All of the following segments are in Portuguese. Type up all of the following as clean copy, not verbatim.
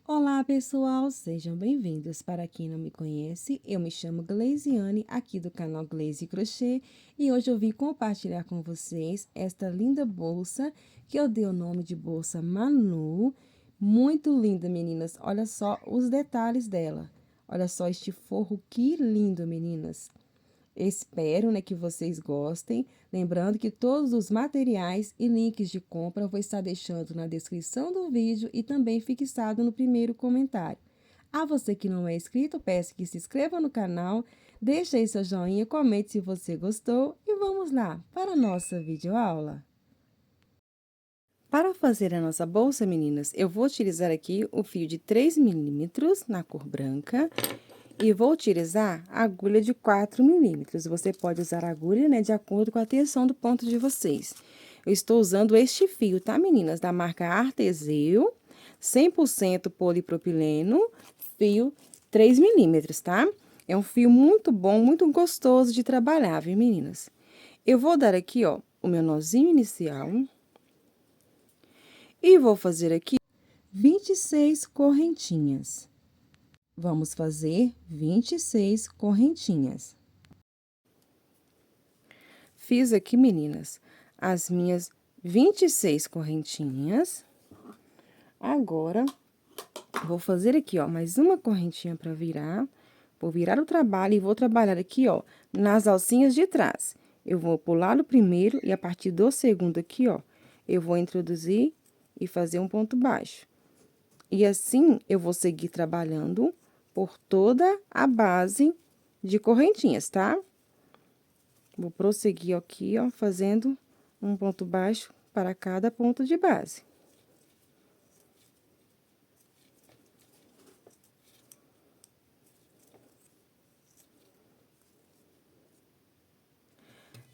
Olá, pessoal, sejam bem-vindos. Para quem não me conhece, eu me chamo Gleisiane, aqui do canal Glaze Crochê, e hoje eu vim compartilhar com vocês esta linda bolsa, que eu dei o nome de bolsa Manu. Muito linda, meninas. Olha só os detalhes dela. Olha só este forro, que lindo, meninas. Espero, né, que vocês gostem. Lembrando que todos os materiais e links de compra eu vou estar deixando na descrição do vídeo e também fixado no primeiro comentário. A você que não é inscrito, peço que se inscreva no canal, deixe aí seu joinha, comente se você gostou e vamos lá para a nossa videoaula. Para fazer a nossa bolsa, meninas, eu vou utilizar aqui o fio de 3 milímetros na cor branca. E vou utilizar a agulha de 4 milímetros. Você pode usar a agulha, né, de acordo com a tensão do ponto de vocês. Eu estou usando este fio, tá, meninas? Da marca Arteseu, 100% polipropileno, fio 3 milímetros, tá? É um fio muito bom, muito gostoso de trabalhar, viu, meninas? Eu vou dar aqui, ó, o meu nozinho inicial. E vou fazer aqui 26 correntinhas. Vamos fazer 26 correntinhas. Fiz aqui, meninas, as minhas 26 correntinhas. Agora, vou fazer aqui, ó, mais uma correntinha para virar. Vou virar o trabalho e vou trabalhar aqui, ó, nas alcinhas de trás. Eu vou pular o primeiro e a partir do segundo aqui, ó, eu vou introduzir e fazer um ponto baixo. E assim, eu vou seguir trabalhando por toda a base de correntinhas, tá? Vou prosseguir aqui, ó, fazendo um ponto baixo para cada ponto de base.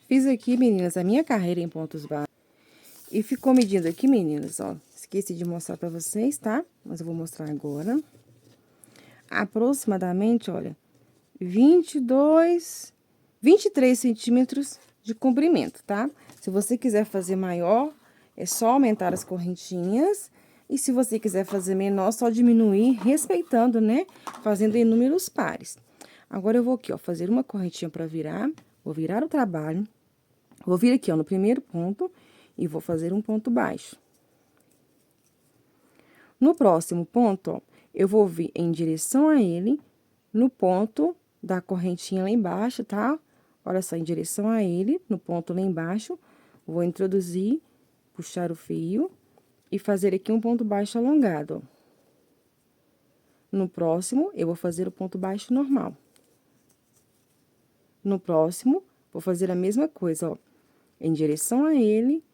Fiz aqui, meninas, a minha carreira em pontos baixos. E ficou medindo aqui, meninas, ó. Esqueci de mostrar pra vocês, tá? Mas eu vou mostrar agora. Aproximadamente, olha, 23 centímetros de comprimento, tá? Se você quiser fazer maior, é só aumentar as correntinhas. E se você quiser fazer menor, só diminuir, respeitando, né? Fazendo em números pares. Agora, eu vou aqui, ó, fazer uma correntinha pra virar. Vou virar o trabalho. Vou vir aqui, ó, no primeiro ponto e vou fazer um ponto baixo. No próximo ponto, ó, eu vou vir em direção a ele, no ponto da correntinha lá embaixo, tá? Olha só, em direção a ele, no ponto lá embaixo, vou introduzir, puxar o fio e fazer aqui um ponto baixo alongado, ó. No próximo, eu vou fazer o ponto baixo normal. No próximo, vou fazer a mesma coisa, ó, em direção a ele,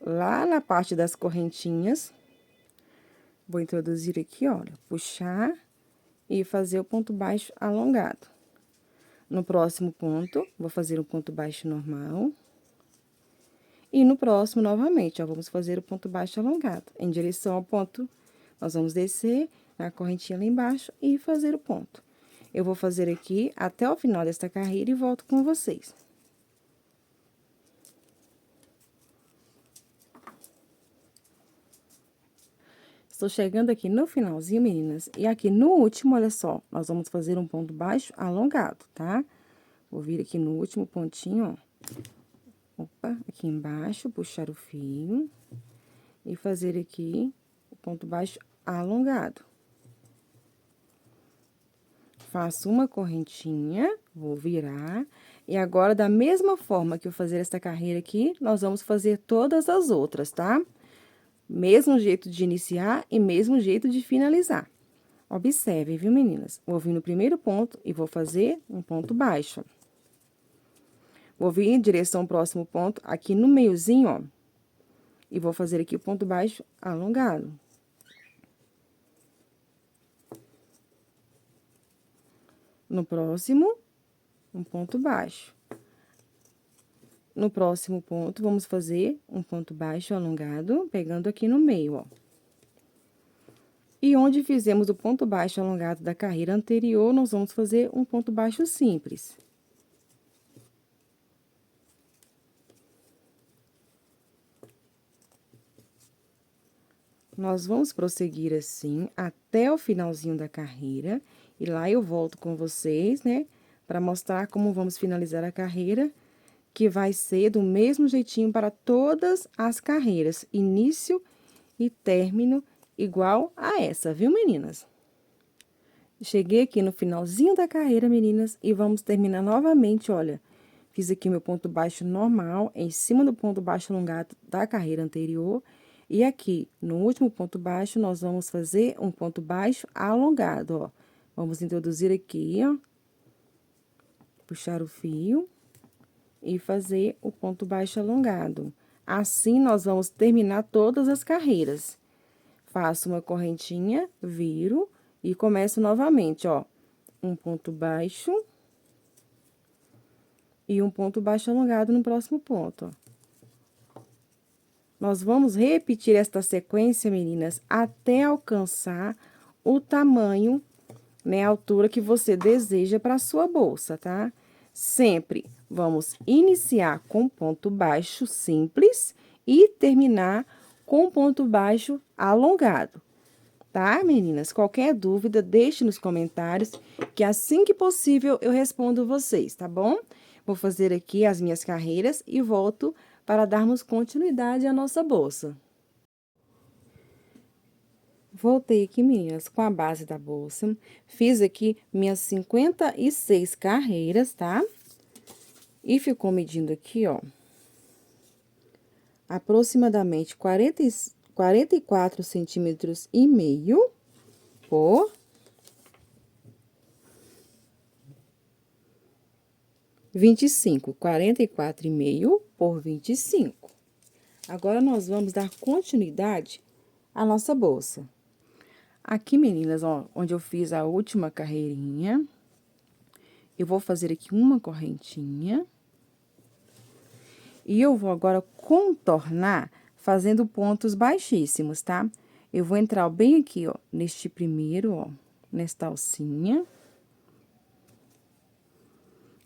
lá na parte das correntinhas, vou introduzir aqui, olha, puxar e fazer o ponto baixo alongado. No próximo ponto, vou fazer o ponto baixo normal. E no próximo, novamente, ó, vamos fazer o ponto baixo alongado. Em direção ao ponto, nós vamos descer na correntinha lá embaixo e fazer o ponto. Eu vou fazer aqui até o final desta carreira e volto com vocês. Estou chegando aqui no finalzinho, meninas, e aqui no último, olha só, nós vamos fazer um ponto baixo alongado, tá? Vou vir aqui no último pontinho, ó. Opa, aqui embaixo, puxar o fio e fazer aqui o ponto baixo alongado. Faço uma correntinha, vou virar, e agora, da mesma forma que eu fazer esta carreira aqui, nós vamos fazer todas as outras, tá? Mesmo jeito de iniciar e mesmo jeito de finalizar. Observe, viu, meninas? Vou vir no primeiro ponto e vou fazer um ponto baixo. Vou vir em direção ao próximo ponto, aqui no meiozinho, ó, e vou fazer aqui o ponto baixo alongado. No próximo, um ponto baixo. No próximo ponto, vamos fazer um ponto baixo alongado, pegando aqui no meio, ó. E onde fizemos o ponto baixo alongado da carreira anterior, nós vamos fazer um ponto baixo simples. Nós vamos prosseguir assim até o finalzinho da carreira. E lá eu volto com vocês, né? Para mostrar como vamos finalizar a carreira, que vai ser do mesmo jeitinho para todas as carreiras. Início e término igual a essa, viu, meninas? Cheguei aqui no finalzinho da carreira, meninas, e vamos terminar novamente, olha. Fiz aqui meu ponto baixo normal, em cima do ponto baixo alongado da carreira anterior. E aqui, no último ponto baixo, nós vamos fazer um ponto baixo alongado, ó. Vamos introduzir aqui, ó. Puxar o fio e fazer o ponto baixo alongado. Assim, nós vamos terminar todas as carreiras. Faço uma correntinha, viro e começo novamente, ó. Um ponto baixo e um ponto baixo alongado no próximo ponto, ó. Nós vamos repetir esta sequência, meninas, até alcançar o tamanho, né, a altura que você deseja para sua bolsa, tá? Sempre vamos iniciar com ponto baixo simples e terminar com ponto baixo alongado, tá, meninas? Qualquer dúvida, deixe nos comentários, que assim que possível eu respondo vocês, tá bom? Vou fazer aqui as minhas carreiras e volto para darmos continuidade à nossa bolsa. Voltei aqui, meninas, com a base da bolsa. Fiz aqui minhas 56 carreiras, tá? E ficou medindo aqui, ó, aproximadamente 44 centímetros e meio por 25, 44,5 por 25. Agora, nós vamos dar continuidade à nossa bolsa. Aqui, meninas, ó, onde eu fiz a última carreirinha, eu vou fazer aqui uma correntinha. E eu vou agora contornar fazendo pontos baixíssimos, tá? Eu vou entrar bem aqui, ó, neste primeiro, ó, nesta alcinha.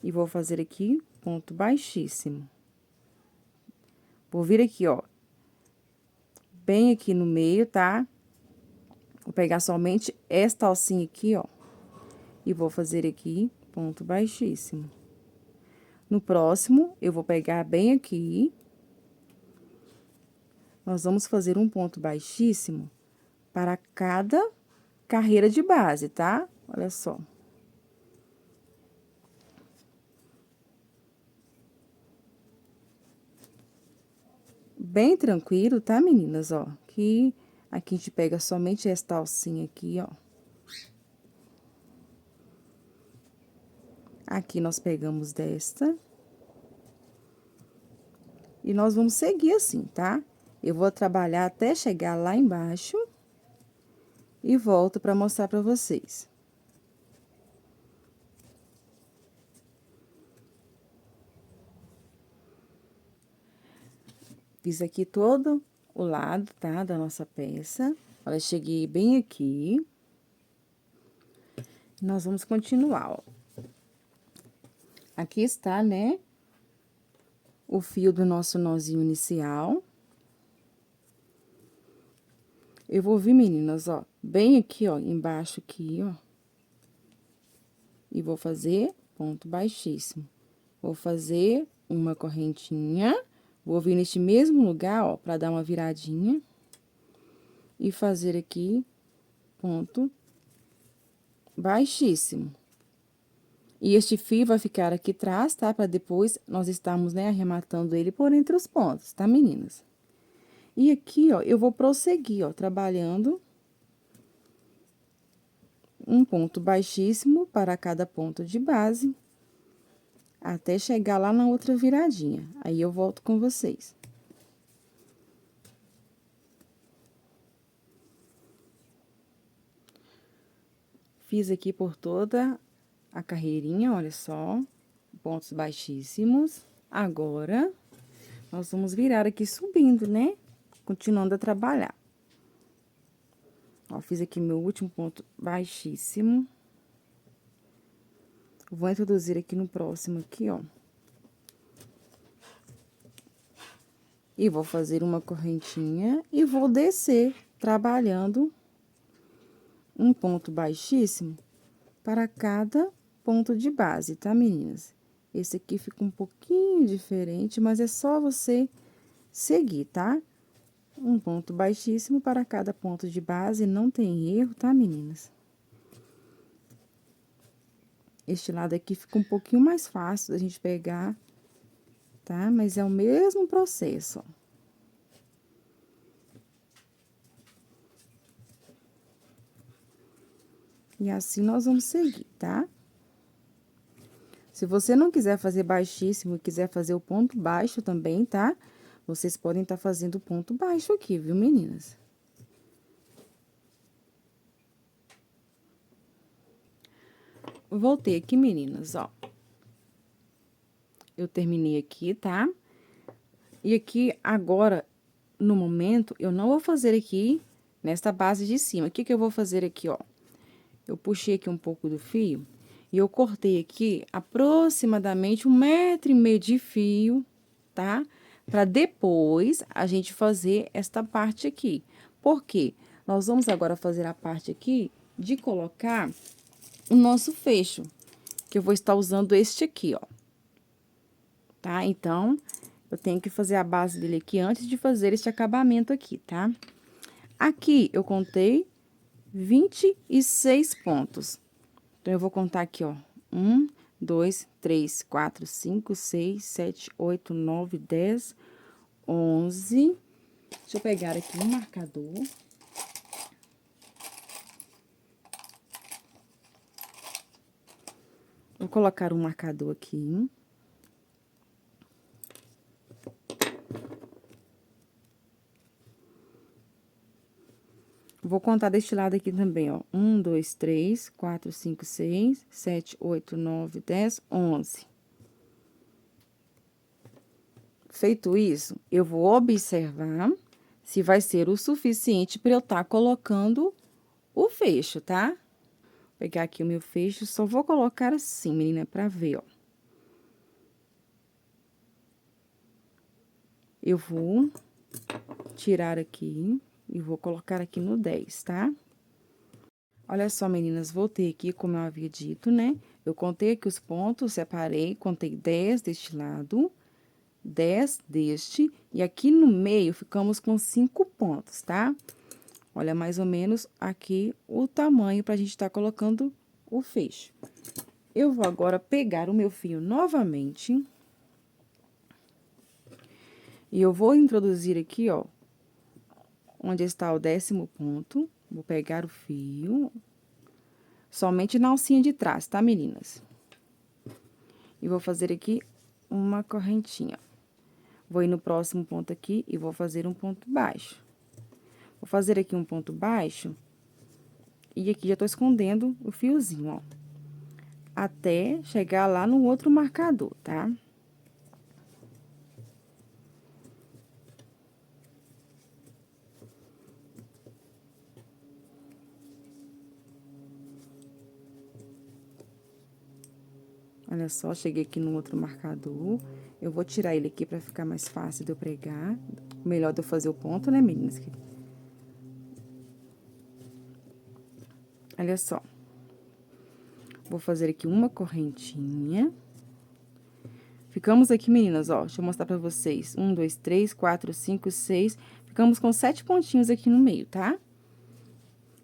E vou fazer aqui ponto baixíssimo. Vou vir aqui, ó, bem aqui no meio, tá? Vou pegar somente esta alcinha aqui, ó, e vou fazer aqui ponto baixíssimo. No próximo, eu vou pegar bem aqui. Nós vamos fazer um ponto baixíssimo para cada carreira de base, tá? Olha só. Bem tranquilo, tá, meninas? Ó, que aqui a gente pega somente esta alcinha aqui, ó. Aqui nós pegamos desta. E nós vamos seguir assim, tá? Eu vou trabalhar até chegar lá embaixo. E volto pra mostrar pra vocês. Fiz aqui todo o lado, tá? Da nossa peça. Olha, cheguei bem aqui. Nós vamos continuar, ó. Aqui está, né? O fio do nosso nozinho inicial. Eu vou vir, meninas, ó, bem aqui, ó, embaixo aqui, ó. E vou fazer ponto baixíssimo. Vou fazer uma correntinha. Vou vir neste mesmo lugar, ó, pra dar uma viradinha. E fazer aqui ponto baixíssimo. E este fio vai ficar aqui atrás, tá? Pra depois nós estarmos, né, arrematando ele por entre os pontos, tá, meninas? E aqui, ó, eu vou prosseguir, ó, trabalhando um ponto baixíssimo para cada ponto de base, até chegar lá na outra viradinha. Aí, eu volto com vocês. Fiz aqui por toda a carreirinha, olha só, pontos baixíssimos. Agora, nós vamos virar aqui subindo, né? Continuando a trabalhar. Ó, fiz aqui meu último ponto baixíssimo. Vou introduzir aqui no próximo aqui, ó. E vou fazer uma correntinha e vou descer, trabalhando um ponto baixíssimo para cada ponto de base, tá, meninas? Esse aqui fica um pouquinho diferente, mas é só você seguir, tá? Um ponto baixíssimo para cada ponto de base, não tem erro, tá, meninas? Este lado aqui fica um pouquinho mais fácil da gente pegar, tá? Mas é o mesmo processo, ó. E assim nós vamos seguir, tá? Se você não quiser fazer baixíssimo e quiser fazer o ponto baixo também, tá? Vocês podem estar fazendo o ponto baixo aqui, viu, meninas? Voltei aqui, meninas, ó. Eu terminei aqui, tá? E aqui, agora, no momento, eu não vou fazer aqui nesta base de cima. O que que eu vou fazer aqui, ó? Eu puxei aqui um pouco do fio e eu cortei aqui aproximadamente 1,5 m de fio, tá? Pra depois a gente fazer esta parte aqui. Por quê? Nós vamos agora fazer a parte aqui de colocar o nosso fecho, que eu vou estar usando este aqui, ó. Tá? Então, eu tenho que fazer a base dele aqui antes de fazer este acabamento aqui, tá? Aqui, eu contei 26 pontos. Então, eu vou contar aqui, ó. 1, 2, 3, 4, 5, 6, 7, 8, 9, 10, 11. Deixa eu pegar aqui um marcador. Vou colocar um marcador aqui. Vou contar deste lado aqui também, ó. 1, 2, 3, 4, 5, 6, 7, 8, 9, 10, 11. Feito isso, eu vou observar se vai ser o suficiente para eu estar colocando o fecho, tá? Vou pegar aqui o meu fecho, só vou colocar assim, menina, pra ver, ó. Eu vou tirar aqui e vou colocar aqui no 10, tá? Olha só, meninas, voltei aqui, como eu havia dito, né? Eu contei aqui os pontos, separei, contei 10 deste lado, 10 deste, e aqui no meio ficamos com 5 pontos, tá? Olha, mais ou menos aqui o tamanho pra gente tá colocando o fecho. Eu vou agora pegar o meu fio novamente. E eu vou introduzir aqui, ó, onde está o 10º ponto. Vou pegar o fio, somente na alcinha de trás, tá, meninas? E vou fazer aqui uma correntinha. Vou ir no próximo ponto aqui e vou fazer um ponto baixo. Vou fazer aqui um ponto baixo. E aqui já tô escondendo o fiozinho, ó. Até chegar lá no outro marcador, tá? Olha só, cheguei aqui no outro marcador. Eu vou tirar ele aqui pra ficar mais fácil de eu pregar. Melhor de eu fazer o ponto, né, meninas? Olha só. Vou fazer aqui uma correntinha. Ficamos aqui, meninas, ó, deixa eu mostrar pra vocês. 1, 2, 3, 4, 5, 6. Ficamos com 7 pontinhos aqui no meio, tá?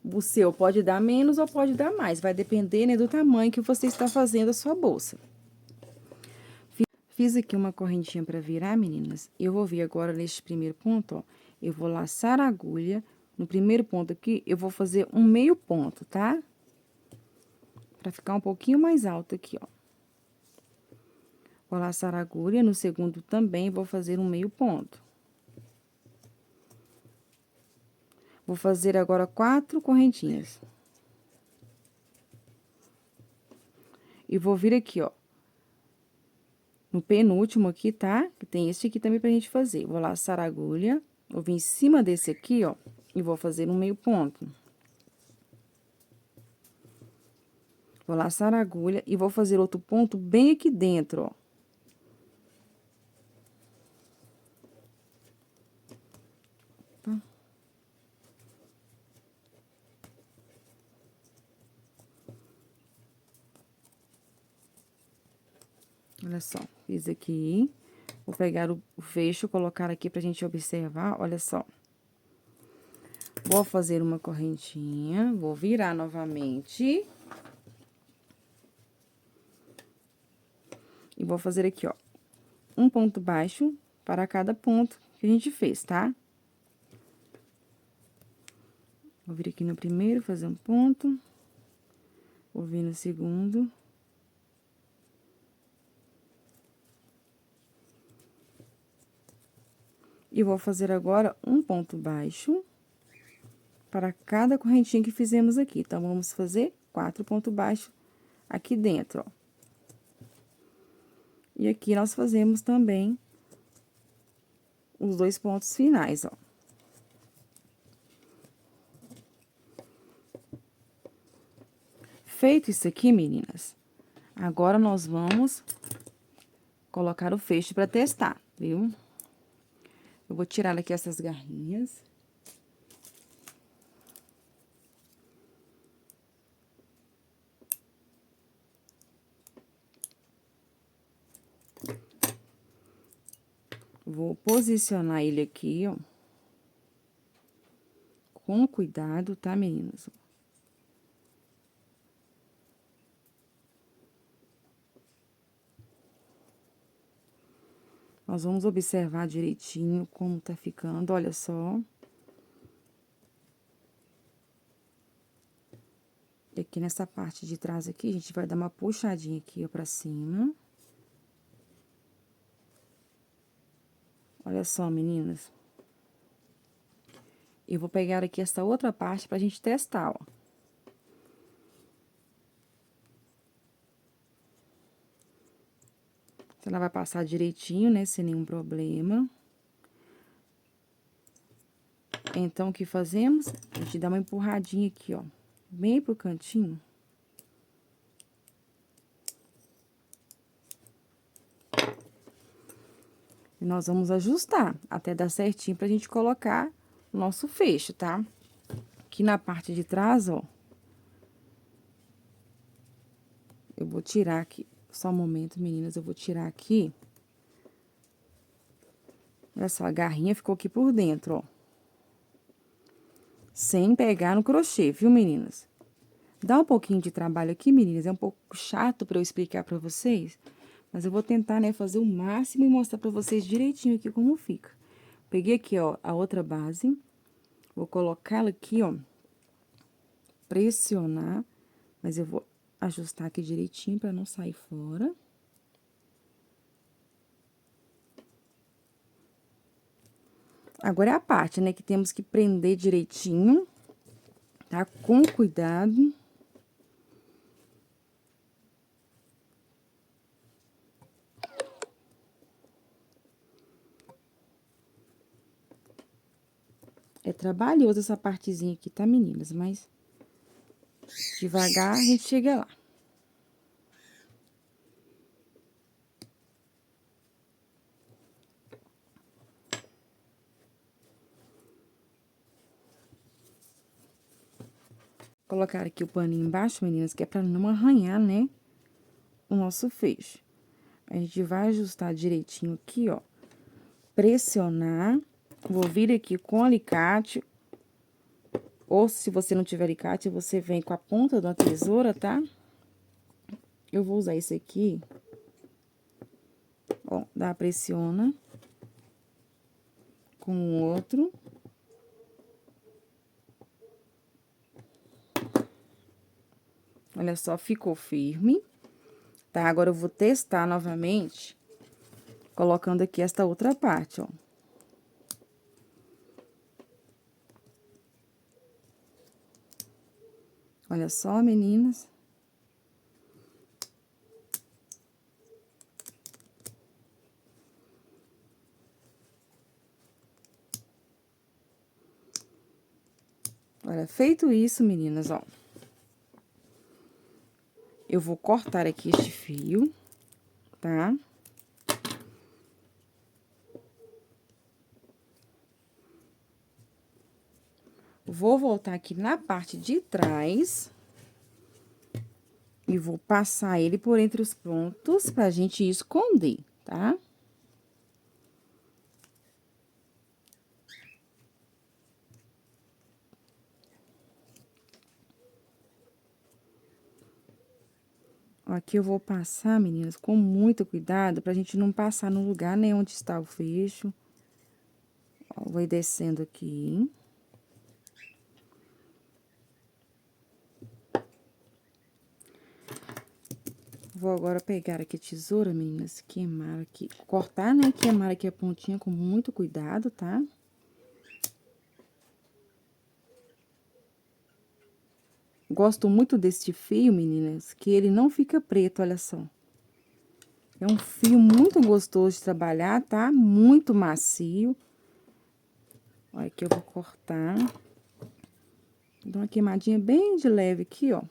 O seu pode dar menos ou pode dar mais, vai depender, né, do tamanho que você está fazendo a sua bolsa. Fiz aqui uma correntinha pra virar, meninas. Eu vou vir agora neste primeiro ponto, ó. Eu vou laçar a agulha. No primeiro ponto aqui, eu vou fazer um meio ponto, tá? Pra ficar um pouquinho mais alto aqui, ó. Vou laçar a agulha, no segundo também vou fazer um meio ponto. Vou fazer agora 4 correntinhas. E vou vir aqui, ó. No penúltimo aqui, tá? Que tem esse aqui também pra gente fazer. Vou laçar a agulha, vou vir em cima desse aqui, ó, e vou fazer um meio ponto. Vou laçar a agulha e vou fazer outro ponto bem aqui dentro, ó. Olha só, fiz aqui. Vou pegar o fecho, colocar aqui pra gente observar, olha só. Vou fazer uma correntinha, vou virar novamente. E vou fazer aqui, ó, um ponto baixo para cada ponto que a gente fez, tá? Vou vir aqui no primeiro, fazer um ponto. Vou vir no segundo. E vou fazer agora um ponto baixo para cada correntinha que fizemos aqui. Então, vamos fazer 4 pontos baixos aqui dentro, ó. E aqui nós fazemos também os 2 pontos finais, ó. Feito isso aqui, meninas, agora nós vamos colocar o fecho para testar, viu? Eu vou tirar aqui essas garrinhas. Vou posicionar ele aqui, ó. Com cuidado, tá, meninas? Nós vamos observar direitinho como tá ficando, olha só. E aqui nessa parte de trás aqui, a gente vai dar uma puxadinha aqui, ó, pra cima. Olha só, meninas. Eu vou pegar aqui essa outra parte pra gente testar, ó. Ela vai passar direitinho, né, sem nenhum problema. Então, o que fazemos? A gente dá uma empurradinha aqui, ó, bem pro cantinho. E nós vamos ajustar até dar certinho pra gente colocar o nosso fecho, tá? Aqui na parte de trás, ó. Eu vou tirar aqui, só um momento, meninas, eu vou tirar aqui. Olha só, a garrinha ficou aqui por dentro, ó. Sem pegar no crochê, viu, meninas? Dá um pouquinho de trabalho aqui, meninas, é um pouco chato pra eu explicar pra vocês, mas eu vou tentar, né, fazer o máximo e mostrar pra vocês direitinho aqui como fica. Peguei aqui, ó, a outra base, vou colocá-la aqui, ó, pressionar, mas eu vou ajustar aqui direitinho pra não sair fora. Agora é a parte, né, que temos que prender direitinho, tá? Com cuidado. É trabalhoso essa partezinha aqui, tá, meninas? Mas devagar a gente chega lá. Colocar aqui o paninho embaixo, meninas, que é pra não arranhar, né, o nosso fecho. A gente vai ajustar direitinho aqui, ó, pressionar. Vou vir aqui com alicate, ou se você não tiver alicate, você vem com a ponta da tesoura, tá? Eu vou usar esse aqui. Ó, dá, pressiona. Com o outro. Olha só, ficou firme. Tá? Agora, eu vou testar novamente, colocando aqui esta outra parte, ó. Olha só, meninas. Olha, feito isso, meninas, ó. Eu vou cortar aqui este fio, tá? Vou voltar aqui na parte de trás. E vou passar ele por entre os pontos pra gente esconder, tá? Aqui eu vou passar, meninas, com muito cuidado, pra gente não passar no lugar, né, onde está o fecho. Ó, vou ir descendo aqui. Vou agora pegar aqui a tesoura, meninas, queimar aqui, cortar, né, queimar aqui a pontinha com muito cuidado, tá? Gosto muito deste fio, meninas, que ele não fica preto, olha só. É um fio muito gostoso de trabalhar, tá? Muito macio. Olha, aqui eu vou cortar. Dá uma queimadinha bem de leve aqui, ó.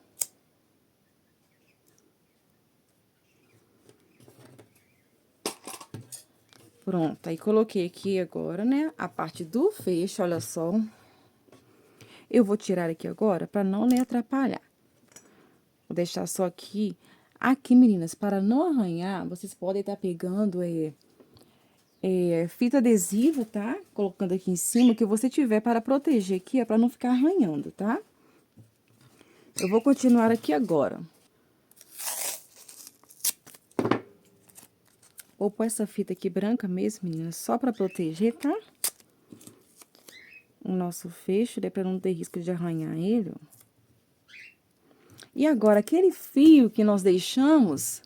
Pronto, aí coloquei aqui agora, né, a parte do fecho, olha só. Eu vou tirar aqui agora pra não lhe atrapalhar. Vou deixar só aqui. Aqui, meninas, para não arranhar, vocês podem estar pegando fita adesiva, tá? Colocando aqui em cima, o que você tiver para proteger aqui, é para não ficar arranhando, tá? Eu vou continuar aqui agora. Vou pôr essa fita aqui branca mesmo, meninas, só para proteger, tá? O nosso fecho, né, para não ter risco de arranhar ele, ó. E agora, aquele fio que nós deixamos,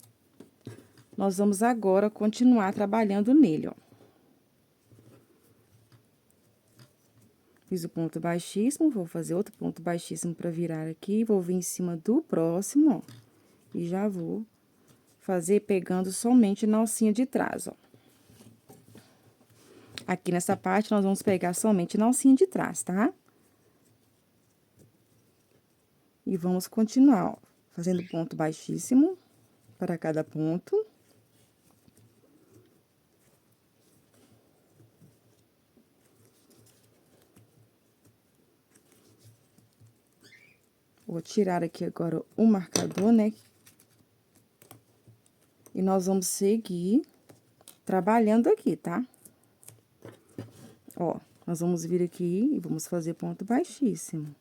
nós vamos agora continuar trabalhando nele, ó. Fiz o ponto baixíssimo, vou fazer outro ponto baixíssimo pra virar aqui, vou vir em cima do próximo, ó. E já vou fazer pegando somente na alcinha de trás, ó. Aqui nessa parte, nós vamos pegar somente na alcinha de trás, tá? E vamos continuar, ó, fazendo ponto baixíssimo para cada ponto. Vou tirar aqui agora o marcador, né? E nós vamos seguir trabalhando aqui, tá? Ó, nós vamos vir aqui e vamos fazer ponto baixíssimo.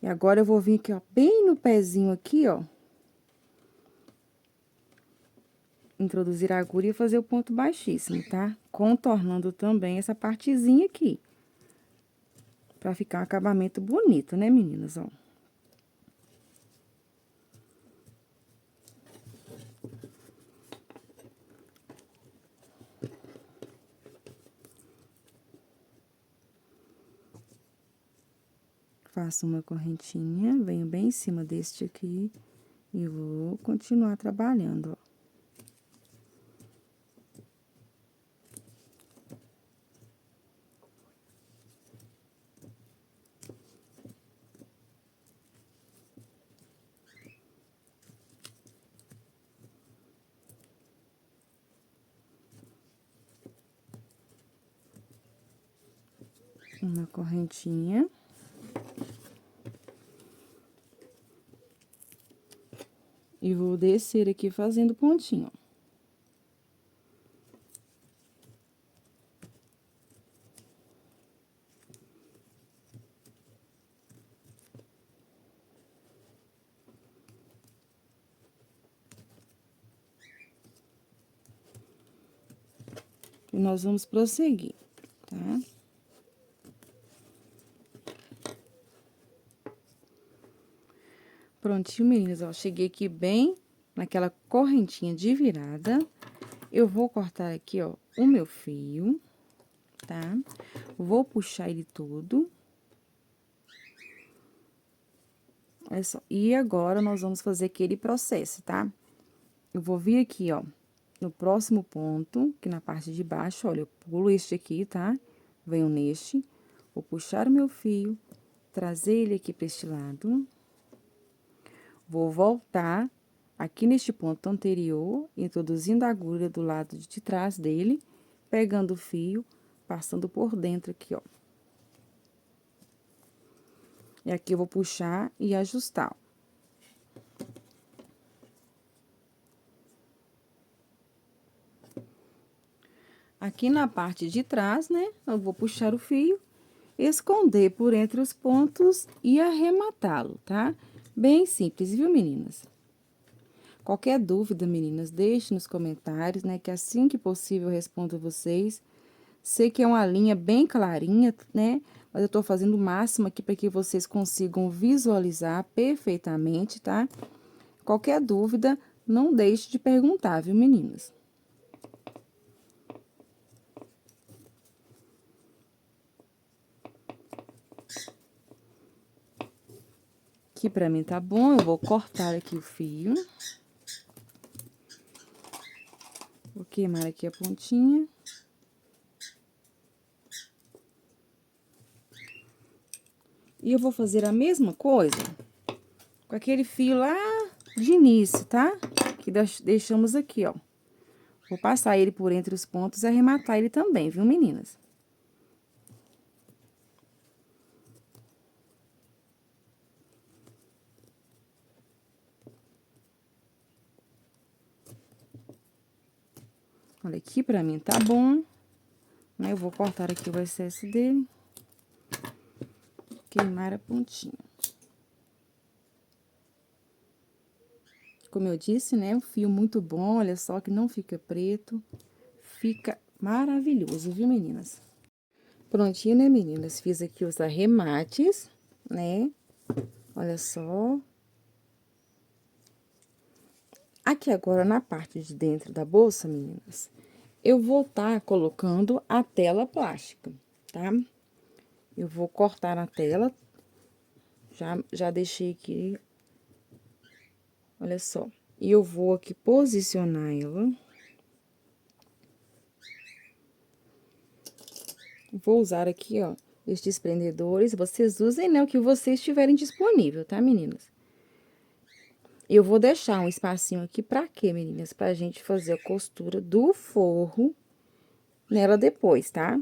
E agora, eu vou vir aqui, ó, bem no pezinho aqui, ó. Introduzir a agulha e fazer o ponto baixíssimo, tá? Contornando também essa partezinha aqui. Pra ficar um acabamento bonito, né, meninas, ó. Faço uma correntinha, venho bem em cima deste aqui e vou continuar trabalhando, ó. Uma correntinha. E vou descer aqui fazendo pontinho, ó. E nós vamos prosseguir, tá? Prontinho, meninas, ó, cheguei aqui bem naquela correntinha de virada. Eu vou cortar aqui, ó, o meu fio, tá? Vou puxar ele todo. Olha só. E agora, nós vamos fazer aquele processo, tá? Eu vou vir aqui, ó, no próximo ponto, que na parte de baixo, olha, eu pulo este aqui, tá? Venho neste, vou puxar o meu fio, trazer ele aqui pra este lado. Vou voltar aqui neste ponto anterior, introduzindo a agulha do lado de trás dele, pegando o fio, passando por dentro aqui, ó. E aqui eu vou puxar e ajustar, ó. Aqui na parte de trás, né, eu vou puxar o fio, esconder por entre os pontos e arrematá-lo, tá? Bem simples, viu, meninas? Qualquer dúvida, meninas, deixe nos comentários, né, que assim que possível eu respondo vocês. Sei que é uma linha bem clarinha, né, mas eu tô fazendo o máximo aqui para que vocês consigam visualizar perfeitamente, tá? Qualquer dúvida, não deixe de perguntar, viu, meninas? Aqui pra mim tá bom, eu vou cortar aqui o fio. Vou queimar aqui a pontinha. E eu vou fazer a mesma coisa com aquele fio lá de início, tá? Que deixamos aqui, ó. Vou passar ele por entre os pontos e arrematar ele também, viu, meninas? Olha, aqui pra mim tá bom, né? Eu vou cortar aqui o excesso dele. Queimar a pontinha. Como eu disse, né? O fio muito bom, olha só que não fica preto. Fica maravilhoso, viu, meninas? Prontinho, né, meninas? Fiz aqui os arremates, né? Olha só. Aqui agora, na parte de dentro da bolsa, meninas, eu vou tá colocando a tela plástica, tá? Eu vou cortar a tela, já deixei aqui, olha só. E eu vou aqui posicionar ela. Vou usar aqui, ó, estes prendedores, vocês usem, né, o que vocês tiverem disponível, tá, meninas? Eu vou deixar um espacinho aqui pra quê, meninas? Pra gente fazer a costura do forro nela depois, tá?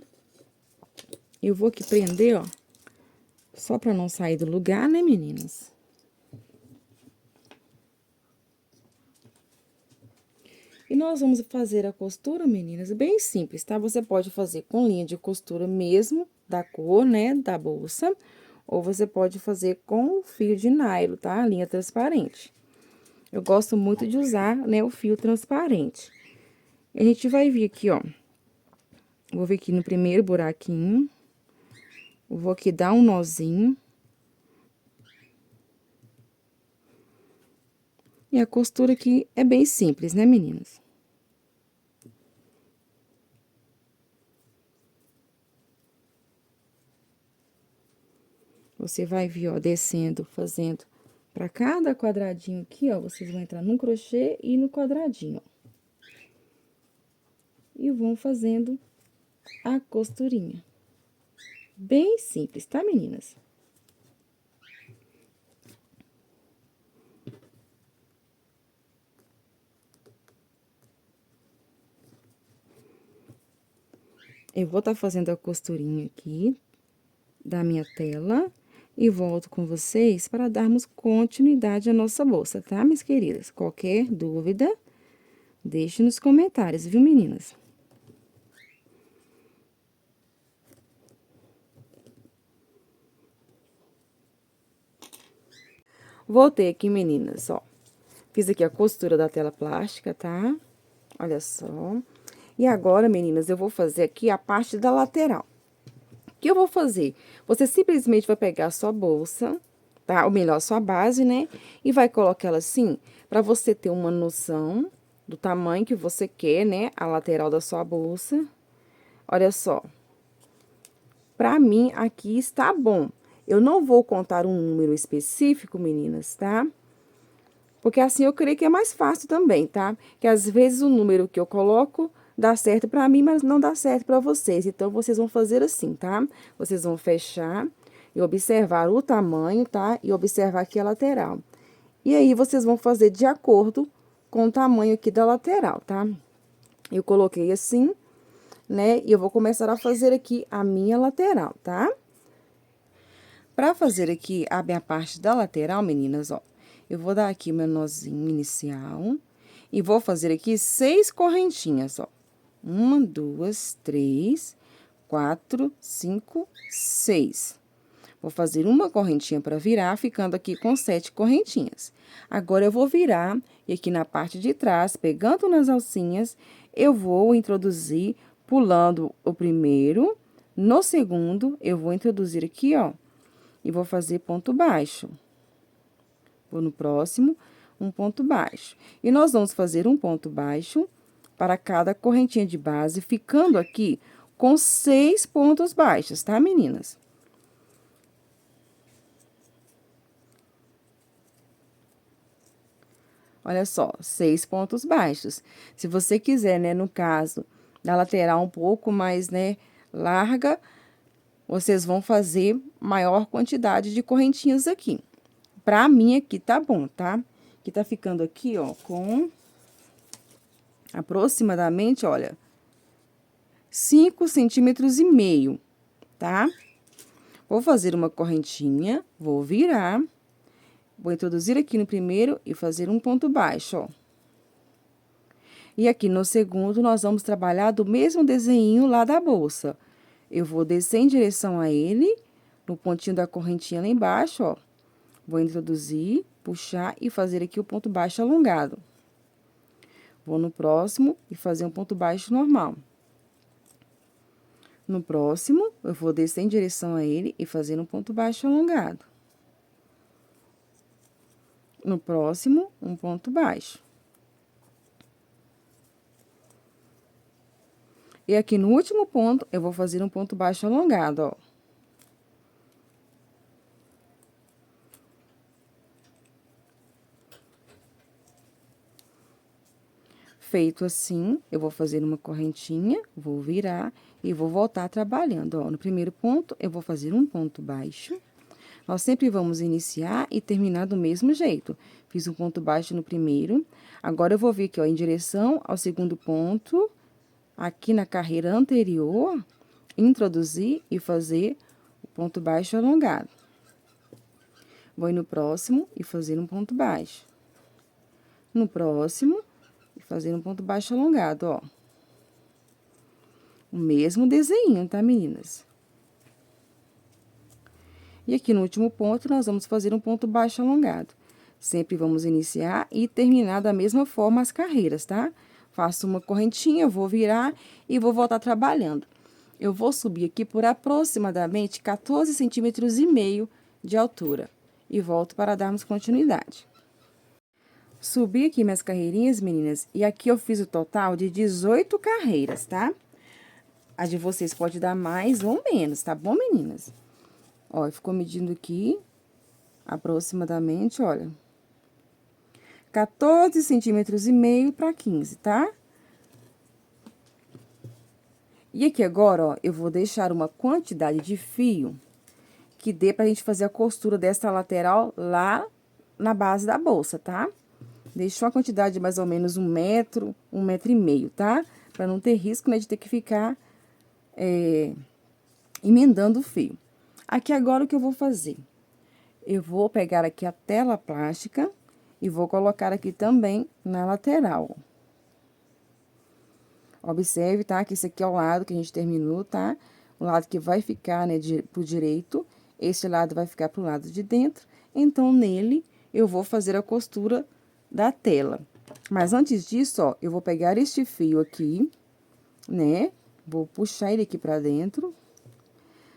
Eu vou aqui prender, ó, só pra não sair do lugar, né, meninas? E nós vamos fazer a costura, meninas, bem simples, tá? Você pode fazer com linha de costura mesmo, da cor, né, da bolsa, ou você pode fazer com fio de nylon, tá? Linha transparente. Eu gosto muito de usar, né, o fio transparente. A gente vai vir aqui, ó. Vou vir aqui no primeiro buraquinho. Vou aqui dar um nozinho. E a costura aqui é bem simples, né, meninas? Você vai vir, ó, descendo, fazendo pra cada quadradinho aqui, ó, vocês vão entrar num crochê e no quadradinho, ó. E vão fazendo a costurinha. Bem simples, tá, meninas? Eu vou tá fazendo a costurinha aqui da minha tela e volto com vocês para darmos continuidade à nossa bolsa, tá, minhas queridas? Qualquer dúvida, deixe nos comentários, viu, meninas? Voltei aqui, meninas, ó. Fiz aqui a costura da tela plástica, tá? Olha só. E agora, meninas, eu vou fazer aqui a parte da lateral. O que eu vou fazer? Você simplesmente vai pegar a sua bolsa, tá? Ou melhor, a sua base, né? E vai colocar ela assim, pra você ter uma noção do tamanho que você quer, né? A lateral da sua bolsa. Olha só. Pra mim, aqui está bom. Eu não vou contar um número específico, meninas, tá? Porque assim eu creio que é mais fácil também, tá? Que às vezes o número que eu coloco dá certo pra mim, mas não dá certo pra vocês. Então, vocês vão fazer assim, tá? Vocês vão fechar e observar o tamanho, tá? E observar aqui a lateral. E aí, vocês vão fazer de acordo com o tamanho aqui da lateral, tá? Eu coloquei assim, né? E eu vou começar a fazer aqui a minha lateral, tá? Para fazer aqui a minha parte da lateral, meninas, ó, eu vou dar aqui o meu nozinho inicial e vou fazer aqui 6 correntinhas, ó. 1, 2, 3, 4, 5, 6. Vou fazer uma correntinha para virar, ficando aqui com 7 correntinhas. Agora, eu vou virar, e aqui na parte de trás, pegando nas alcinhas, eu vou introduzir, pulando o primeiro, no segundo, eu vou introduzir aqui, ó, e vou fazer ponto baixo. Vou no próximo, um ponto baixo. E nós vamos fazer um ponto baixo para cada correntinha de base, ficando aqui com 6 pontos baixos, tá, meninas? Olha só, 6 pontos baixos. Se você quiser, né, no caso, da lateral um pouco mais, né, larga, vocês vão fazer maior quantidade de correntinhas aqui. Pra mim, aqui tá bom, tá? Que tá ficando aqui, ó, com aproximadamente, olha, 5,5 centímetros, tá? Vou fazer uma correntinha, vou virar, vou introduzir aqui no primeiro e fazer um ponto baixo, ó. E aqui no segundo, nós vamos trabalhar do mesmo desenho lá da bolsa. Eu vou descer em direção a ele, no pontinho da correntinha lá embaixo, ó. Vou introduzir, puxar e fazer aqui o ponto baixo alongado. Vou no próximo e fazer um ponto baixo normal. No próximo, eu vou descer em direção a ele e fazer um ponto baixo alongado. No próximo, um ponto baixo. E aqui no último ponto, eu vou fazer um ponto baixo alongado, ó. Feito assim, eu vou fazer uma correntinha, vou virar e vou voltar trabalhando, ó. No primeiro ponto, eu vou fazer um ponto baixo. Nós sempre vamos iniciar e terminar do mesmo jeito. Fiz um ponto baixo no primeiro. Agora, eu vou vir aqui, ó, em direção ao segundo ponto, aqui na carreira anterior, introduzir e fazer o ponto baixo alongado. Vou ir no próximo e fazer um ponto baixo. No próximo, e fazer um ponto baixo alongado, ó. O mesmo desenho, tá, meninas? E aqui no último ponto, nós vamos fazer um ponto baixo alongado. Sempre vamos iniciar e terminar da mesma forma as carreiras, tá? Faço uma correntinha, vou virar e vou voltar trabalhando. Eu vou subir aqui por aproximadamente 14,5 centímetros de altura. E volto para darmos continuidade. Subi aqui minhas carreirinhas, meninas, e aqui eu fiz o total de 18 carreiras, tá? A de vocês pode dar mais ou menos, tá bom, meninas? Ó, ficou medindo aqui, aproximadamente, olha, 14,5 centímetros para 15, tá? E aqui agora, ó, eu vou deixar uma quantidade de fio que dê pra gente fazer a costura dessa lateral lá na base da bolsa, tá? Deixou a quantidade de mais ou menos 1 metro e meio, tá? Pra não ter risco, né, de ter que ficar emendando o fio. Aqui agora, o que eu vou fazer? Eu vou pegar aqui a tela plástica e vou colocar aqui também na lateral. Observe, tá? Que esse aqui é o lado que a gente terminou, tá? O lado que vai ficar, né, pro direito. Esse lado vai ficar pro lado de dentro. Então, nele, eu vou fazer a costura da tela. Mas antes disso, ó, eu vou pegar este fio aqui, né? Vou puxar ele aqui pra dentro,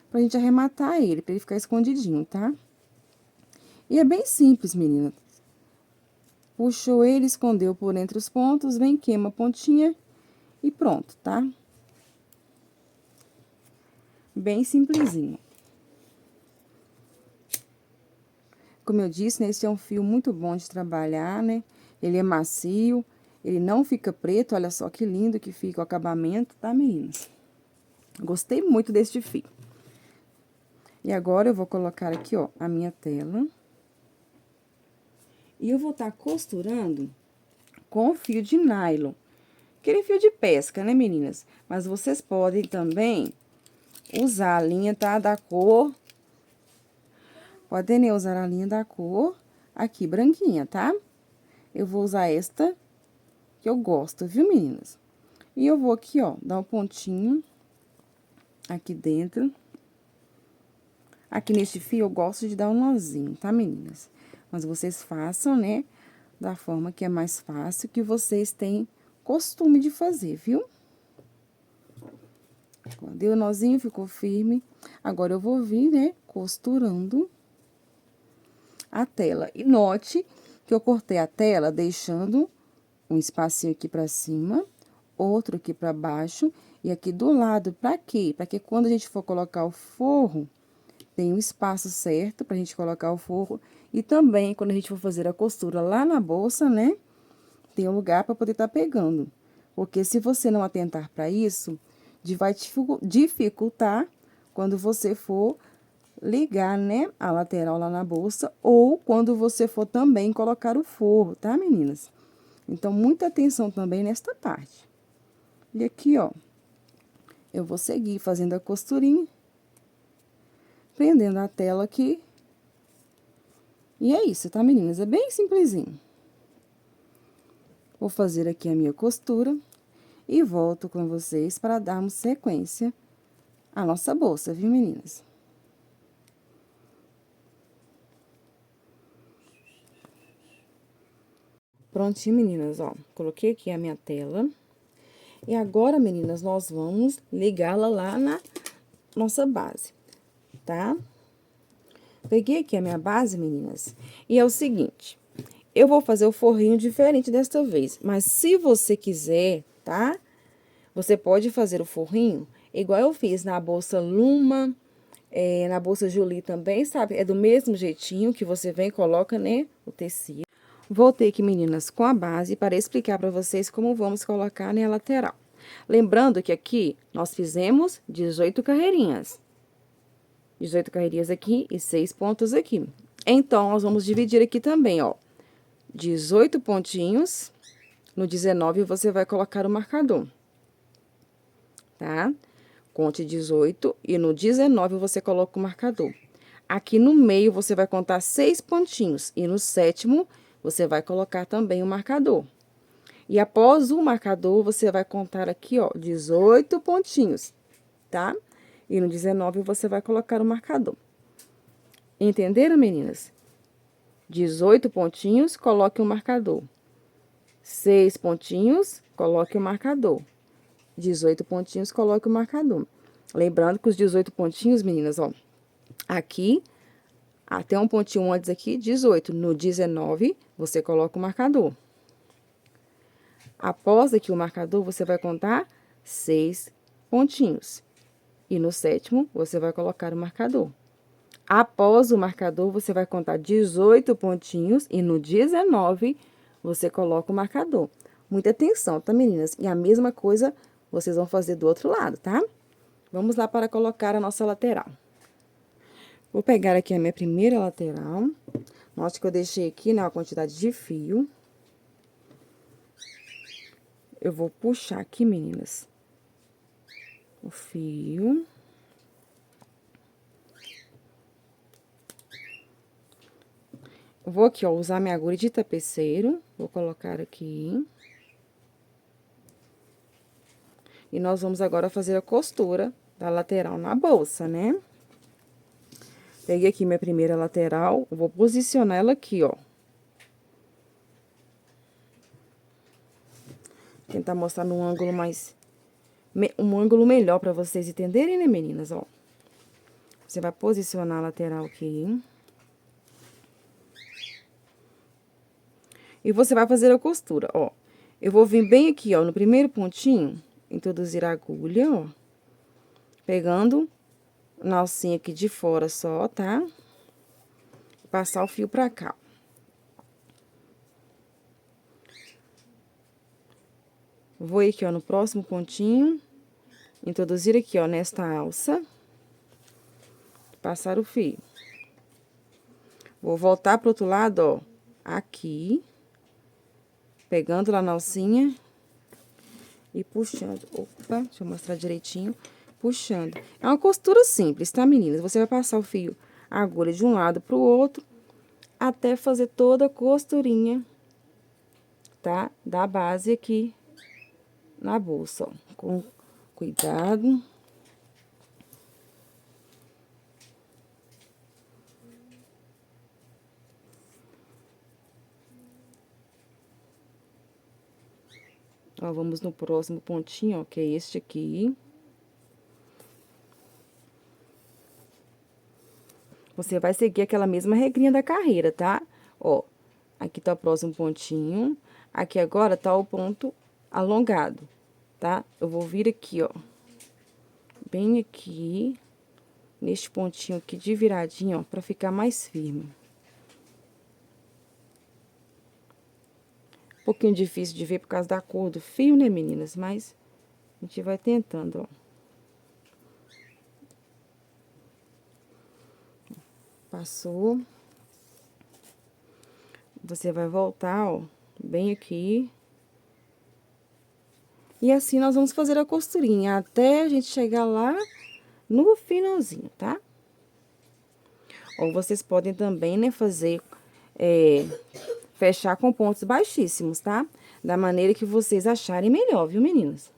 pra gente arrematar ele, pra ele ficar escondidinho, tá? E é bem simples, menina. Puxou ele, escondeu por entre os pontos, vem, queima a pontinha e pronto, tá? Bem simplesinho. Como eu disse, né, esse é um fio muito bom de trabalhar, né? Ele é macio, ele não fica preto, olha só que lindo que fica o acabamento, tá, meninas? Gostei muito deste fio. E agora, eu vou colocar aqui, ó, a minha tela. E eu vou tá costurando com fio de nylon. Aquele fio de pesca, né, meninas? Mas vocês podem também usar a linha, tá? Da cor Podem, né, usar a linha da cor aqui, branquinha, tá? Eu vou usar esta que eu gosto, viu, meninas? E eu vou aqui, ó, dar um pontinho aqui dentro. Aqui neste fio, eu gosto de dar um nozinho, tá, meninas? Mas vocês façam, né, da forma que é mais fácil, que vocês têm costume de fazer, viu? Deu o nozinho, ficou firme. Agora, eu vou vir, né, costurando a tela. E note que eu cortei a tela deixando um espacinho aqui pra cima, outro aqui pra baixo, e aqui do lado, pra quê? Pra que quando a gente for colocar o forro, tem um espaço certo pra gente colocar o forro. E também, quando a gente for fazer a costura lá na bolsa, né, tem um lugar pra poder tá pegando. Porque se você não atentar pra isso, vai dificultar quando você for ligar, né, a lateral lá na bolsa, ou quando você for também colocar o forro, tá, meninas? Então, muita atenção também nesta parte. E aqui, ó, eu vou seguir fazendo a costurinha, prendendo a tela aqui. E é isso, tá, meninas? É bem simplesinho. Vou fazer aqui a minha costura e volto com vocês para darmos sequência à nossa bolsa, viu, meninas? Prontinho, meninas, ó. Coloquei aqui a minha tela. E agora, meninas, nós vamos ligá-la lá na nossa base, tá? Peguei aqui a minha base, meninas, e é o seguinte, eu vou fazer o forrinho diferente desta vez, mas se você quiser, tá? Você pode fazer o forrinho igual eu fiz na bolsa Luma, na bolsa Julie também, sabe? É do mesmo jeitinho que você vem e coloca, né, o tecido. Voltei aqui, meninas, com a base para explicar para vocês como vamos colocar, né, a lateral. Lembrando que aqui nós fizemos 18 carreirinhas. 18 carreirinhas aqui e 6 pontos aqui. Então, nós vamos dividir aqui também, ó. 18 pontinhos. No 19, você vai colocar o marcador. Tá? Conte 18 e no 19, você coloca o marcador. Aqui no meio, você vai contar 6 pontinhos. E no 7º, você vai colocar também o marcador. E após o marcador, você vai contar aqui, ó, 18 pontinhos, tá? E no 19, você vai colocar o marcador. Entenderam, meninas? 18 pontinhos, coloque o marcador. 6 pontinhos, coloque o marcador. 18 pontinhos, coloque o marcador. Lembrando que os 18 pontinhos, meninas, ó, aqui, até um pontinho antes aqui, 18. No 19, você coloca o marcador. Após aqui o marcador, você vai contar 6 pontinhos. E no 7º, você vai colocar o marcador. Após o marcador, você vai contar 18 pontinhos e no 19, você coloca o marcador. Muita atenção, tá, meninas? E a mesma coisa vocês vão fazer do outro lado, tá? Vamos lá para colocar a nossa lateral. Vou pegar aqui a minha primeira lateral. Note que eu deixei aqui, né, a quantidade de fio. Eu vou puxar aqui, meninas, o fio. Vou aqui, ó, usar minha agulha de tapeceiro. Vou colocar aqui. E nós vamos agora fazer a costura da lateral na bolsa, né? Peguei aqui minha primeira lateral, vou posicionar ela aqui, ó. Tentar mostrar num ângulo mais... um ângulo melhor pra vocês entenderem, né, meninas, ó. Você vai posicionar a lateral aqui. E você vai fazer a costura, ó. Eu vou vir bem aqui, ó, no primeiro pontinho, introduzir a agulha, ó. Pegando na alcinha aqui de fora só, tá? Passar o fio pra cá. Vou aqui, ó, no próximo pontinho, introduzir aqui, ó, nesta alça. Passar o fio. Vou voltar pro outro lado, ó, aqui. Pegando lá na alcinha. E puxando. Opa, deixa eu mostrar direitinho. Puxando. É uma costura simples, tá, meninas? Você vai passar o fio a agulha de um lado pro outro, até fazer toda a costurinha, tá? Da base aqui na bolsa, ó, com cuidado. Ó, vamos no próximo pontinho, ó, que é este aqui. Você vai seguir aquela mesma regrinha da carreira, tá? Ó, aqui tá o próximo pontinho. Aqui agora tá o ponto alongado, tá? Eu vou vir aqui, ó, bem aqui, neste pontinho aqui de viradinha, ó, pra ficar mais firme. Um pouquinho difícil de ver por causa da cor do fio, né, meninas? Mas a gente vai tentando, ó. Passou. Você vai voltar, ó, bem aqui. E assim, nós vamos fazer a costurinha até a gente chegar lá no finalzinho, tá? Ou vocês podem também, né, fazer, fechar com pontos baixíssimos, tá? Da maneira que vocês acharem melhor, viu, meninas?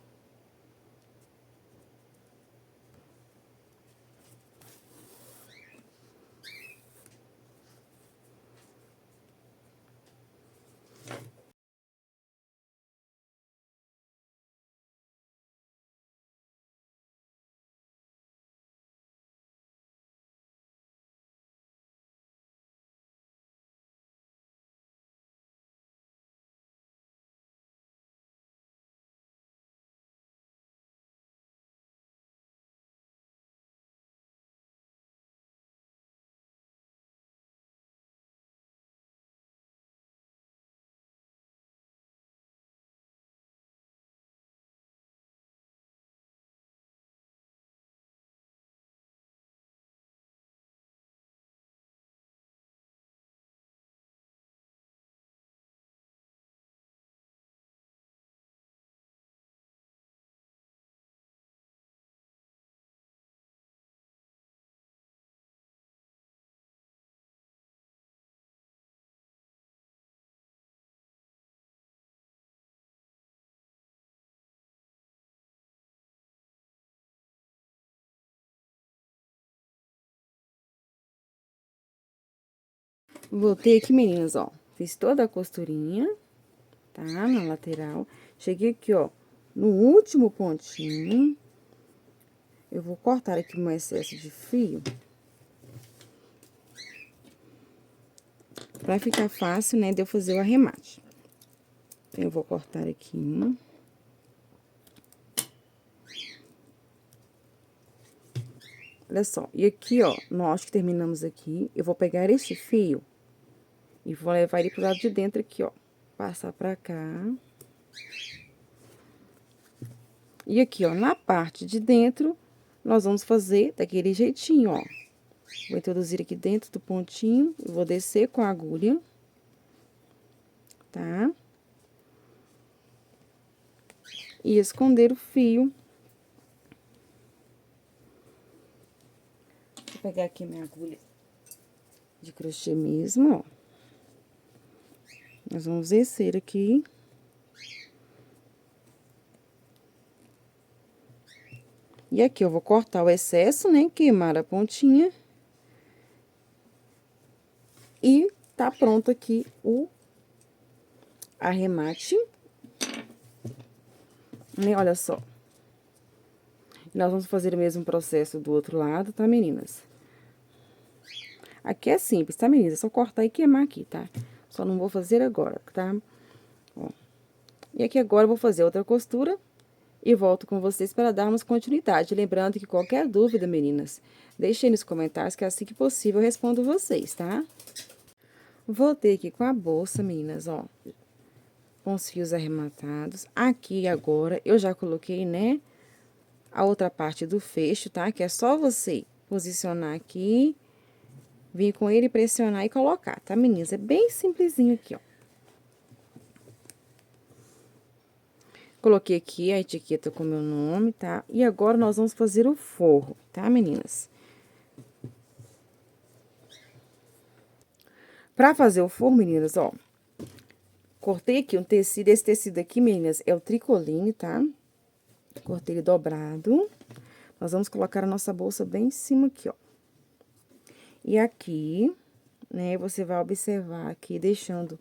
Voltei aqui, meninas, ó. Fiz toda a costurinha, tá? Na lateral. Cheguei aqui, ó, no último pontinho. Eu vou cortar aqui o meu excesso de fio. Pra ficar fácil, né, de eu fazer o arremate. Então, eu vou cortar aqui. Olha só, e aqui, ó, nós que terminamos aqui, eu vou pegar esse fio e vou levar ele pro lado de dentro aqui, ó. Passar pra cá. E aqui, ó, na parte de dentro, nós vamos fazer daquele jeitinho, ó. Vou introduzir aqui dentro do pontinho, e vou descer com a agulha, tá? E esconder o fio. Vou pegar aqui minha agulha de crochê mesmo, ó. Nós vamos descer aqui. E aqui eu vou cortar o excesso, né? Queimar a pontinha. E tá pronto aqui o arremate. Né? Olha só. Nós vamos fazer o mesmo processo do outro lado, tá, meninas? Aqui é simples, tá, meninas? É só cortar e queimar aqui, tá? Só não vou fazer agora, tá? Ó. E aqui agora eu vou fazer outra costura e volto com vocês para darmos continuidade. Lembrando que qualquer dúvida, meninas, deixem nos comentários que assim que possível eu respondo vocês, tá? Voltei aqui com a bolsa, meninas, ó, com os fios arrematados. Aqui agora eu já coloquei, né, a outra parte do fecho, tá? Que é só você posicionar aqui, vir com ele, pressionar e colocar, tá, meninas? É bem simplesinho aqui, ó. Coloquei aqui a etiqueta com o meu nome, tá? E agora, nós vamos fazer o forro, tá, meninas? Pra fazer o forro, meninas, ó, cortei aqui um tecido, esse tecido aqui, meninas, é o tricoline, tá? Cortei ele dobrado. Nós vamos colocar a nossa bolsa bem em cima aqui, ó. E aqui, né, você vai observar aqui, deixando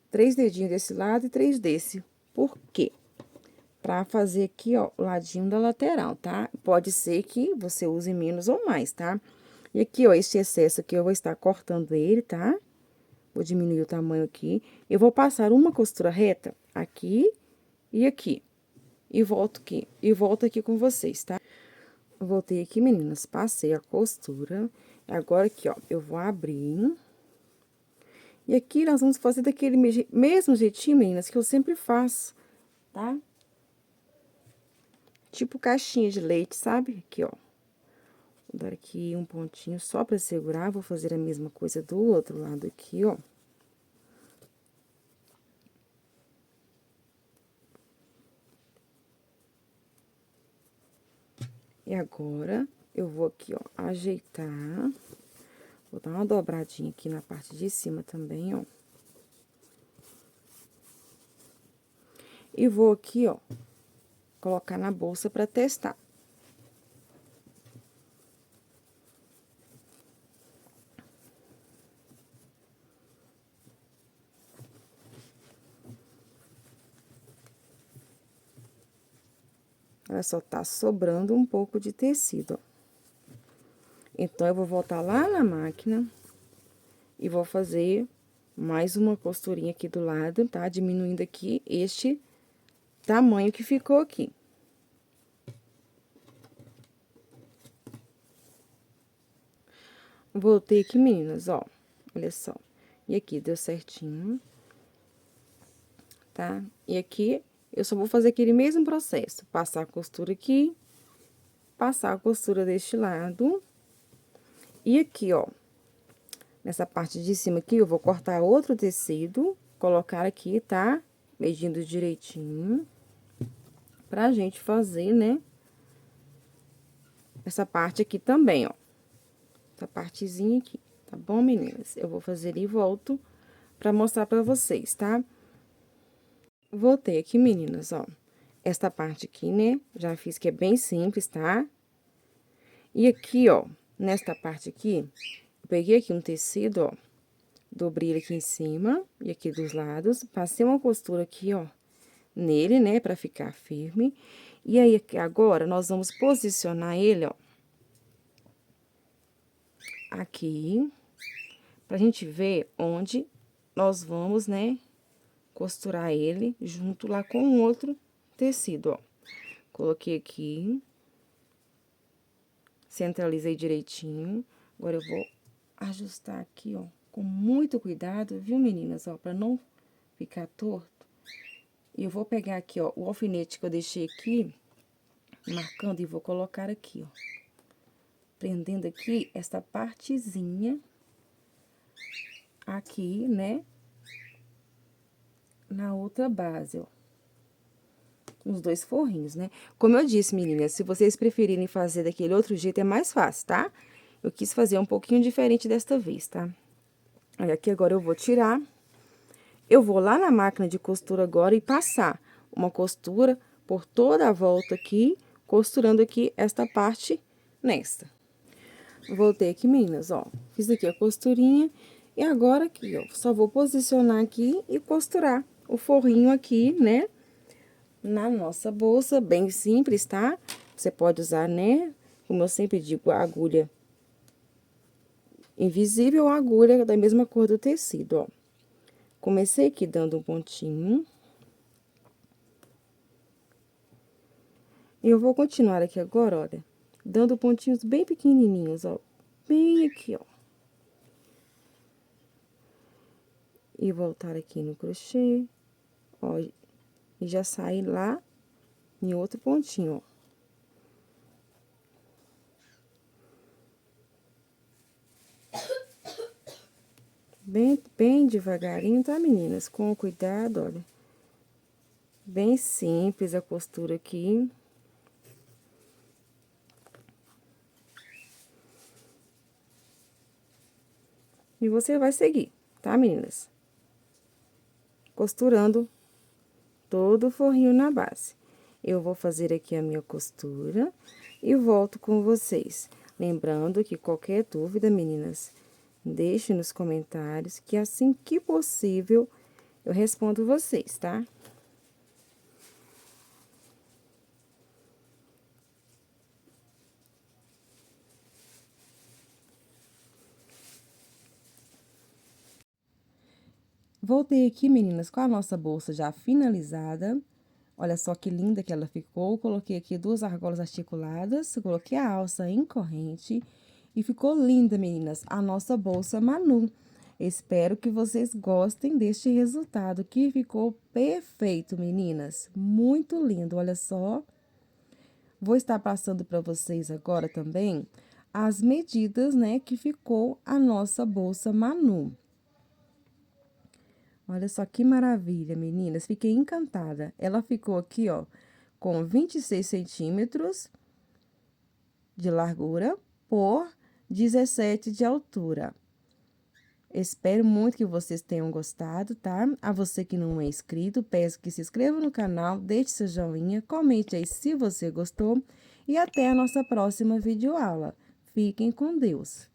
3 dedinhos desse lado e 3 desse. Por quê? Pra fazer aqui, ó, o ladinho da lateral, tá? Pode ser que você use menos ou mais, tá? E aqui, ó, esse excesso aqui, eu vou estar cortando ele, tá? Vou diminuir o tamanho aqui. Eu vou passar uma costura reta aqui e aqui. E volto aqui com vocês, tá? Voltei aqui, meninas, passei a costura. Agora, aqui, ó, eu vou abrir. E aqui, nós vamos fazer daquele mesmo jeitinho, meninas, que eu sempre faço, tá? Tipo caixinha de leite, sabe? Aqui, ó. Vou dar aqui um pontinho só pra segurar. Vou fazer a mesma coisa do outro lado aqui, ó. E agora, eu vou aqui, ó, ajeitar. Vou dar uma dobradinha aqui na parte de cima também, ó. E vou aqui, ó, colocar na bolsa pra testar. Olha só, tá sobrando um pouco de tecido, ó. Então, eu vou voltar lá na máquina e vou fazer mais uma costurinha aqui do lado, tá? Diminuindo aqui este tamanho que ficou aqui. Voltei aqui, meninas, ó, olha só. E aqui, deu certinho, tá? E aqui, eu só vou fazer aquele mesmo processo, passar a costura aqui, passar a costura deste lado. E aqui, ó, nessa parte de cima aqui, eu vou cortar outro tecido, colocar aqui, tá? Medindo direitinho, pra gente fazer, né? Essa parte aqui também, ó. Essa partezinha aqui, tá bom, meninas? Eu vou fazer e volto pra mostrar pra vocês, tá? Voltei aqui, meninas, ó. Esta parte aqui, né? Já fiz que é bem simples, tá? E aqui, ó, nesta parte aqui, eu peguei aqui um tecido, ó. Dobrei ele aqui em cima e aqui dos lados. Passei uma costura aqui, ó, nele, né, pra ficar firme. E aí, aqui agora, nós vamos posicionar ele, ó, aqui, pra gente ver onde nós vamos, né, costurar ele junto lá com o outro tecido, ó. Coloquei aqui, centralizei direitinho. Agora, eu vou ajustar aqui, ó, com muito cuidado, viu, meninas, ó, pra não ficar torto. E eu vou pegar aqui, ó, o alfinete que eu deixei aqui, marcando, e vou colocar aqui, ó. Prendendo aqui essa partezinha aqui, né? Na outra base, ó. Nos dois forrinhos, né? Como eu disse, meninas, se vocês preferirem fazer daquele outro jeito, é mais fácil, tá? Eu quis fazer um pouquinho diferente desta vez, tá? Olha, aqui agora eu vou tirar. Eu vou lá na máquina de costura agora e passar uma costura por toda a volta aqui, costurando aqui esta parte nesta. Voltei aqui, meninas, ó. Fiz aqui a costurinha e agora aqui, ó, só vou posicionar aqui e costurar o forrinho aqui, né? Na nossa bolsa, bem simples, tá? Você pode usar, né? Como eu sempre digo, a agulha invisível ou a agulha da mesma cor do tecido, ó. Comecei aqui dando um pontinho. E eu vou continuar aqui agora, olha, dando pontinhos bem pequenininhos, ó. Bem aqui, ó. E voltar aqui no crochê, ó, e já sair lá em outro pontinho, ó. Bem devagarinho, tá, meninas? Com cuidado, olha. Bem simples a costura aqui. E você vai seguir, tá, meninas? Costurando todo o forrinho na base. Eu vou fazer aqui a minha costura e volto com vocês. Lembrando que qualquer dúvida, meninas, deixe nos comentários que assim que possível eu respondo vocês, tá? Voltei aqui, meninas, com a nossa bolsa já finalizada. Olha só que linda que ela ficou. Coloquei aqui 2 argolas articuladas, coloquei a alça em corrente e ficou linda, meninas, a nossa bolsa Manu. Espero que vocês gostem deste resultado, que ficou perfeito, meninas. Muito lindo, olha só. Vou estar passando para vocês agora também as medidas, né, que ficou a nossa bolsa Manu. Olha só que maravilha, meninas. Fiquei encantada. Ela ficou aqui, ó, com 26 centímetros de largura por 17 de altura. Espero muito que vocês tenham gostado, tá? A você que não é inscrito, peço que se inscreva no canal, deixe seu joinha, comente aí se você gostou e até a nossa próxima videoaula. Fiquem com Deus!